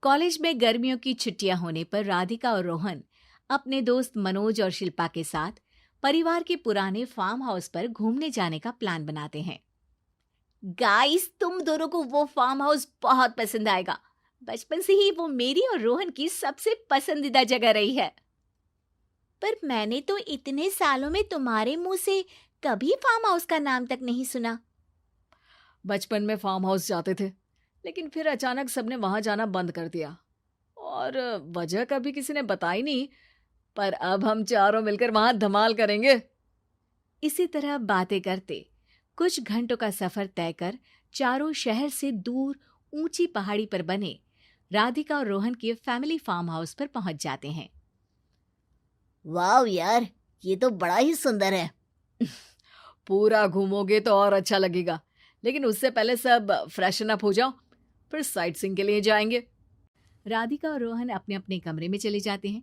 College में गर्मियों की छुट्टियां होने पर राधिका और रोहन अपने दोस्त मनोज और शिल्पा के साथ परिवार के पुराने फार्म हाउस पर घूमने जाने का प्लान बनाते हैं। गाइस, तुम दोनों को वो फार्म हाउस बहुत पसंद आएगा। बचपन से ही वो मेरी और रोहन की सबसे पसंदीदा जगह रही है। पर मैंने तो इतने सालों में तुम्हारे मुंह से कभी फार्म हाउस का नाम तक नहीं सुना। बचपन में फार्म हाउस जाते थे, लेकिन फिर अचानक सबने वहां जाना बंद कर दिया और वजह कभी किसी ने बताई नहीं। पर अब हम चारों मिलकर वहां धमाल करेंगे। इसी तरह बातें करते कुछ घंटों का सफर तय कर चारों शहर से दूर ऊंची पहाड़ी पर बने राधिका और रोहन के फैमिली फार्म हाउस पर पहुंच जाते हैं। वाह यार, ये तो बड़ा ही सुंदर है। पूरा घूमोगे तो और अच्छा लगेगा, लेकिन उससे पहले सब फ्रेशन अप हो जाओ, फिर साइट सीइंग के लिए जाएंगे। राधिका और रोहन अपने अपने कमरे में चले जाते हैं,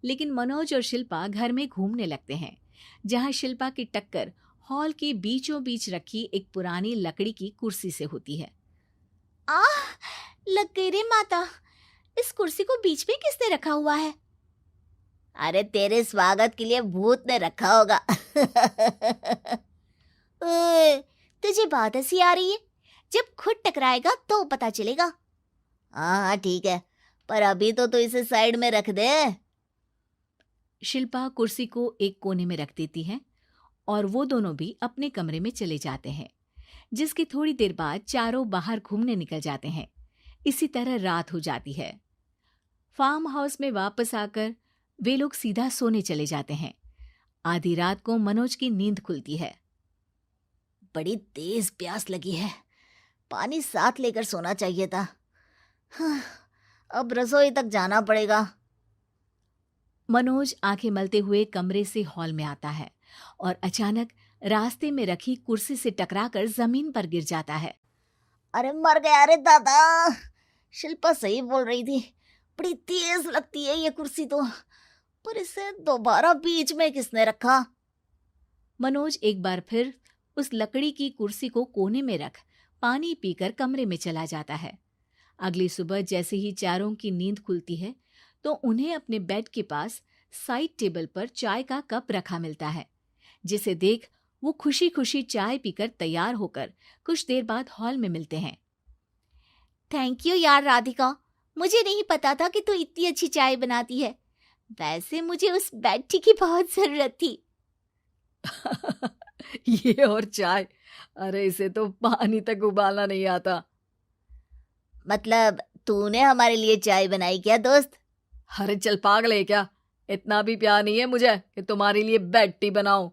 लेकिन मनोज और शिल्पा घर में घूमने लगते हैं, जहां शिल्पा की टक्कर हॉल के बीचों बीच रखी एक पुरानी लकड़ी की कुर्सी से होती है। आह, लग गई रे माता, इस कुर्सी को बीच में किसने रखा हुआ है? अरे तेरे स्वागत के लिए भूत ने रखा होगा। ओए, तुझे बहुत हंसी आ रही है। जब खुद टकराएगा तो पता चलेगा। हाँ ठीक है, पर अभी तो तू इसे साइड में रख दे। शिल्पा कुर्सी को एक कोने में रख देती है और वो दोनों भी अपने कमरे में चले जाते हैं, जिसकी थोड़ी देर बाद चारों बाहर घूमने निकल जाते हैं। इसी तरह रात हो जाती है। फार्म हाउस में वापस आकर वे लोग सीधा सोने चले जाते हैं। आधी रात को मनोज की नींद खुलती है। बड़ी तेज प्यास लगी है, पानी साथ लेकर सोना चाहिए था। हाँ, अब रसोई तक जाना पड़ेगा। मनोज आंखें मलते हुए कमरे से हॉल में आता है और अचानक रास्ते में रखी कुर्सी से टकराकर जमीन पर गिर जाता है। अरे मर गया रे दादा। शिल्पा सही बोल रही थी, बड़ी तेज लगती है ये कुर्सी तो, पर इसे दोबारा बीच में किसने रखा? मनोज एक बार फिर उस लकड़ी की कुर्सी को कोने में रख पानी पीकर कमरे में चला जाता है। अगली सुबह जैसे ही चारों की नींद खुलती है तो उन्हें अपने बेड के पास साइड टेबल पर चाय का कप रखा मिलता है, जिसे देख वो खुशी खुशी चाय पीकर तैयार होकर कुछ देर बाद हॉल में मिलते हैं। थैंक यू यार राधिका, मुझे नहीं पता था कि तू इतनी अच्छी चाय बनाती है। वैसे मुझे उस बेड टी की बहुत जरूरत थी। ये और चाय, अरे इसे तो पानी तक उबालना नहीं आता। मतलब तूने हमारे लिए चाय बनाई क्या दोस्त? अरे चल पागल है क्या, इतना भी प्यार नहीं है मुझे कि तुम्हारे लिए बेड टी बनाऊं।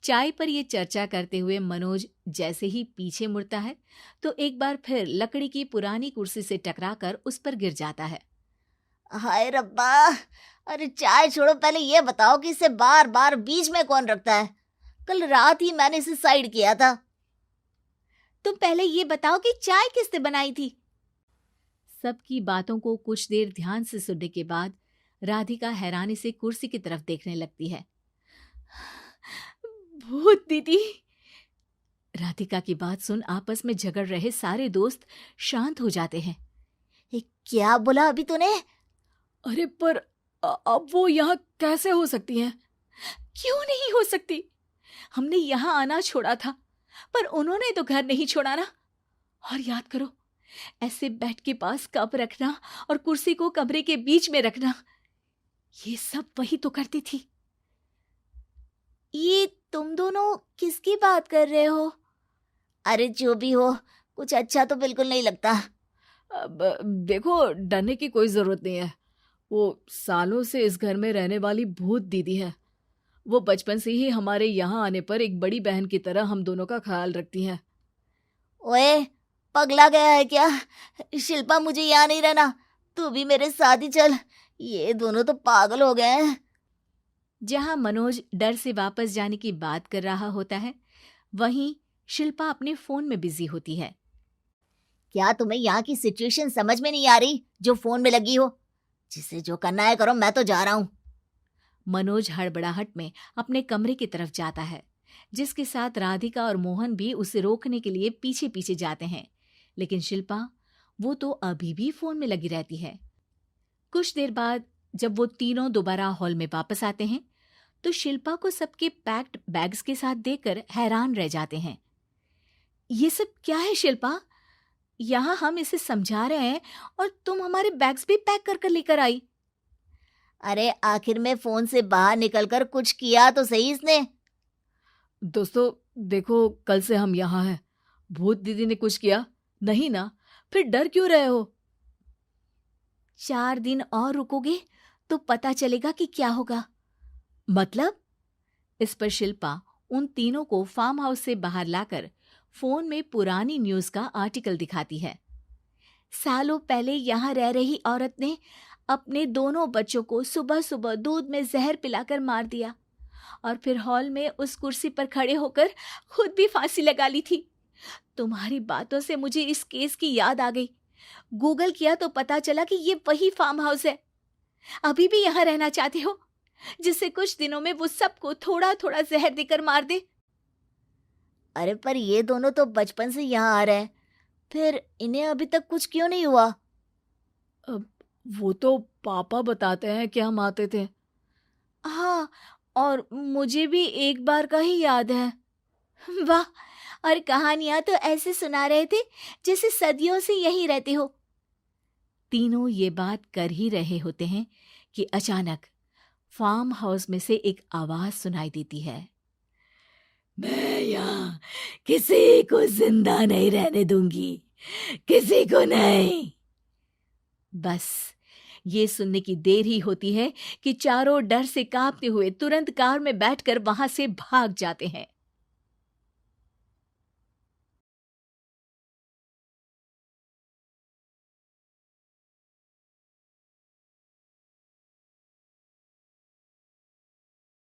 चाय पर ये चर्चा करते हुए मनोज जैसे ही पीछे मुड़ता है तो एक बार फिर लकड़ी की पुरानी कुर्सी से टकराकर उस पर गिर जाता है। हाय रब्बा, अरे चाय छोड़ो, पहले ये बताओ कि इसे बार बार बीच में कौन रखता है? कल रात ही मैंने इसे साइड किया था। तुम पहले ये बताओ कि चाय किसने बनाई थी? सबकी बातों को कुछ देर ध्यान से सुनने के बाद राधिका हैरानी से कुर्सी की तरफ देखने लगती है। भूत दीदी। राधिका की बात सुन आपस में झगड़ रहे सारे दोस्त शांत हो जाते हैं। क्या बोला अभी तूने? अरे पर अब वो यहाँ कैसे हो सकती हैं? क्यों नहीं हो सकती? हमने यहाँ आना छोड़ा था, पर उन्होंने तो घर नहीं छोड़ा ना। और याद करो, ऐसे बेड के पास कप रखना और कुर्सी को कमरे के बीच में रखना, ये सब वही तो करती थी। ये तुम दोनों किसकी बात कर रहे हो? अरे जो भी हो, कुछ अच्छा तो बिल्कुल नहीं लगता। अब देखो, डरने की कोई जरूरत नहीं है। वो सालों से इस घर में रहने वाली भूत दीदी है। वो बचपन से ही हमारे यहाँ आने पर एक बड़ी बहन की तरह हम दोनों का ख्याल रखती हैं। ओए, पगला गया है क्या? शिल्पा, मुझे यहाँ नहीं रहना, तू भी मेरे साथ ही चल। ये दोनों तो पागल हो गए हैं। जहां मनोज डर से वापस जाने की बात कर रहा होता है, वहीं शिल्पा अपने फोन में बिजी होती है। क्या तुम्हें यहाँ की सिचुएशन समझ में नहीं आ रही जो फोन में लगी हो? जिसे जो करना है करो, मैं तो जा रहा हूँ। मनोज हड़बड़ाहट में अपने कमरे की तरफ जाता है, जिसके साथ राधिका और मोहन भी उसे रोकने के लिए पीछे पीछे जाते हैं, लेकिन शिल्पा वो तो अभी भी फोन में लगी रहती है। कुछ देर बाद जब वो तीनों दोबारा हॉल में वापस आते हैं तो शिल्पा को सबके पैक्ड बैग्स के साथ देखकर हैरान रह जाते हैं। ये सब क्या है शिल्पा? यहाँ हम इसे समझा रहे हैं और तुम हमारे बैग्स भी पैक कर कर लेकर आई। अरे आखिर में फोन से बाहर निकलकर कुछ किया तो सही इसने। दोस्तों देखो, कल से हम यहाँ हैं। भूत दीदी ने कुछ किया नहीं ना? फिर डर क्यों रहे हो? 4 दिन और रुकोगे तो पता चलेगा कि क्या होगा। मतलब? इस पर शिल्पा उन तीनों को फार्म हाउस से बाहर लाकर फोन में पुरानी न्यूज का आर्टिकल दिखाती है। सालों पहले यहाँ रह रही औरत ने अपने दोनों बच्चों को सुबह सुबह दूध में जहर पिलाकर मार दिया और फिर हॉल में उस कुर्सी पर खड़े होकर खुद भी फांसी लगा ली थी। तुम्हारी बातों से मुझे इस केस की याद आ गई। गूगल किया तो पता चला कि ये वही फार्म हाउस है। अभी भी यहाँ रहना चाहते हो जिससे कुछ दिनों में वो सबको थोड़ा थोड़ा जहर देकर मार दे? अरे पर ये दोनों तो बचपन से यहाँ आ रहे हैं, फिर इन्हें अभी तक कुछ क्यों नहीं हुआ? वो तो पापा बताते हैं कि हम आते थे। हाँ, और मुझे भी एक बार का ही याद है। वाह, और कहानियां तो ऐसे सुना रहे थे जैसे सदियों से यहीं रहते हो। तीनों ये बात कर ही रहे होते हैं कि अचानक फार्म हाउस में से एक आवाज सुनाई देती है। मैं यहाँ किसी को जिंदा नहीं रहने दूंगी, किसी को नहीं। बस ये सुनने की देर ही होती है कि चारों डर से कांपते हुए तुरंत कार में बैठकर वहां से भाग जाते हैं।